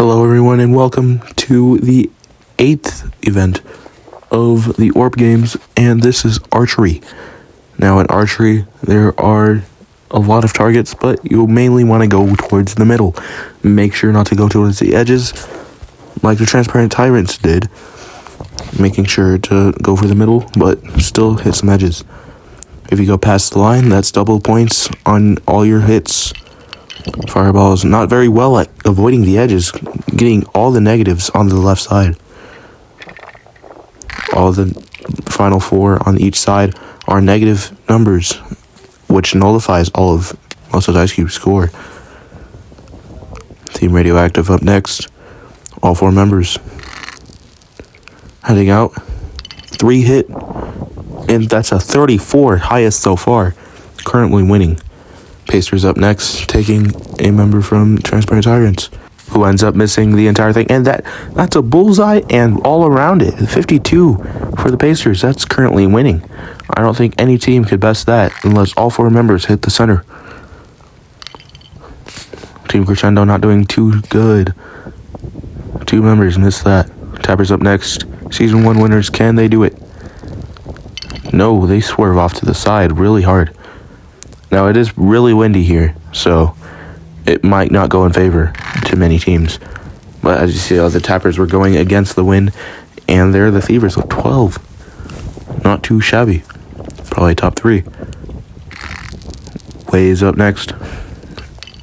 Hello everyone and welcome to the 8th event of the Orb Games, and this is Archery. Now in Archery there are a lot of targets, but you mainly want to go towards the middle. Make sure not to go towards the edges like the Transparent Tyrants did, making sure to go for the middle but still hit some edges. If you go past the line, that's double points on all your hits. Fireball is not very well at avoiding the edges, getting all the negatives on the left side. All the final four on each side are negative numbers, which nullifies all of most of the Ice Cube's score. Team Radioactive up next. All four members heading out. 3 hit, and that's a 34, highest so far, currently winning. Pacers up next, taking a member from Transparent Tyrants, who ends up missing the entire thing. And that's a bullseye and all around it. 52 for the Pacers. That's currently winning. I don't think any team could best that unless all 4 members hit the center. Team Crescendo not doing too good. 2 members missed that. Tappers up next. Season 1 winners, can they do it? No, they swerve off to the side really hard. Now, it is really windy here, so it might not go in favor to many teams. But as you see, the Tappers were going against the wind, and there the Thievers with 12. Not too shabby. Probably top 3. Waves up next.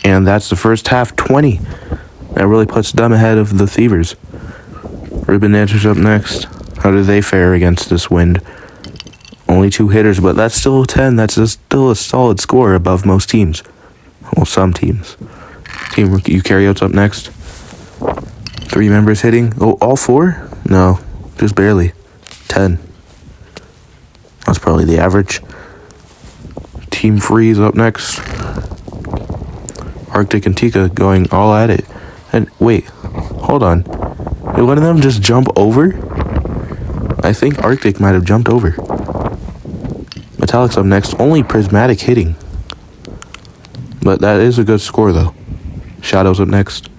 And that's the first half, 20. That really puts them ahead of the Thievers. Ribbon Dancers up next. How do they fare against this wind? Only 2 hitters, but that's still 10. That's still a solid score above most teams. Well, some teams. Team Eukaryotes up next. 3 members hitting. Oh, all 4? No, just barely. 10. That's probably the average. Team Freeze up next. Arctic and Tika going all at it. And wait, hold on. Did one of them just jump over? I think Arctic might have jumped over. Metallic's up next, only prismatic hitting. But that is a good score though. Shadow's up next.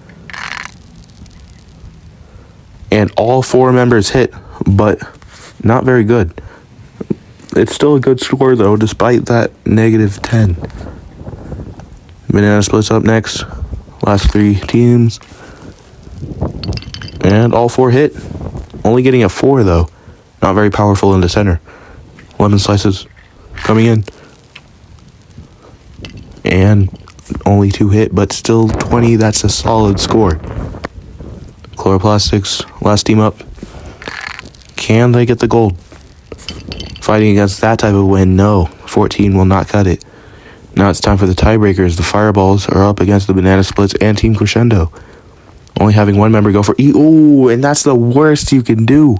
And all 4 members hit, but not very good. It's still a good score though, despite that negative 10. Banana Split's up next. Last 3 teams. And all 4 hit. Only getting a 4 though. Not very powerful in the center. Lemon Slices coming in. And only 2 hit, but still 20. That's a solid score. Chloroplastics, last team up. Can they get the gold? Fighting against that type of win, no. 14 will not cut it. Now it's time for the tiebreakers. The Fireballs are up against the Banana Splits and Team Crescendo. Only having 1 member go for ooh, and that's the worst you can do.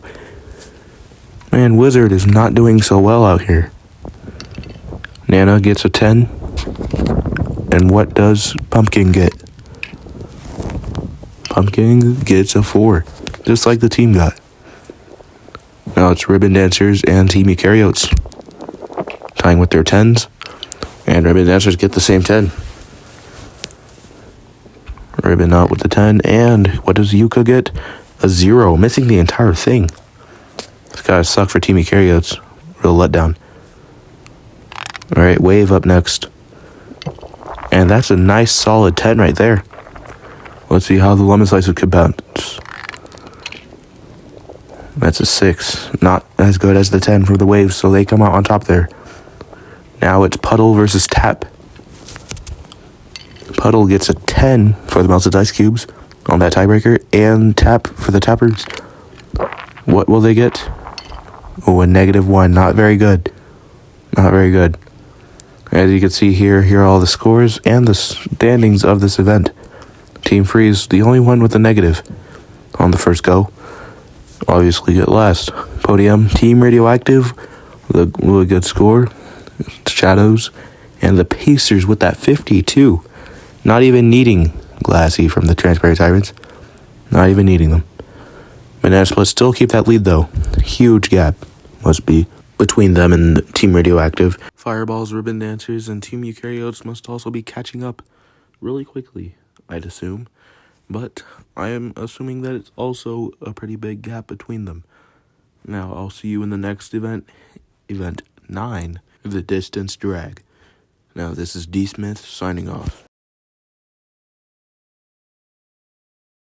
Man, Wizard is not doing so well out here. Nana gets a 10. And what does Pumpkin get? Pumpkin gets a 4. Just like the team got. Now it's Ribbon Dancers and Team Eukaryotes tying with their 10s. And Ribbon Dancers get the same 10. Ribbon out with the 10. And what does Yuka get? A 0. Missing the entire thing. This gotta suck for Team Eukaryotes. Real letdown. Alright, Wave up next. And that's a nice solid 10 right there. Let's see how the Lemon Slices could bounce. That's a 6. Not as good as the 10 for the Waves, so they come out on top there. Now it's Puddle versus Tap. Puddle gets a 10 for the Melted Ice Cubes on that tiebreaker, and Tap for the Tappers. What will they get? Oh, a -1. Not very good. Not very good. As you can see here are all the scores and the standings of this event. Team Freeze, the only one with a negative on the first go. Obviously at last. Podium, Team Radioactive, the really good score. Shadows, and the Pacers with that 52. Not even needing Glassy from the Transparent Tyrants. Not even needing them. Banana Splits still keep that lead though. Huge gap must be between them and Team Radioactive. Fireballs, Ribbon Dancers, and Team Eukaryotes must also be catching up really quickly, I'd assume. But I am assuming that it's also a pretty big gap between them. Now, I'll see you in the next event, Event 9, The Distance Drag. Now, this is D. Smith signing off.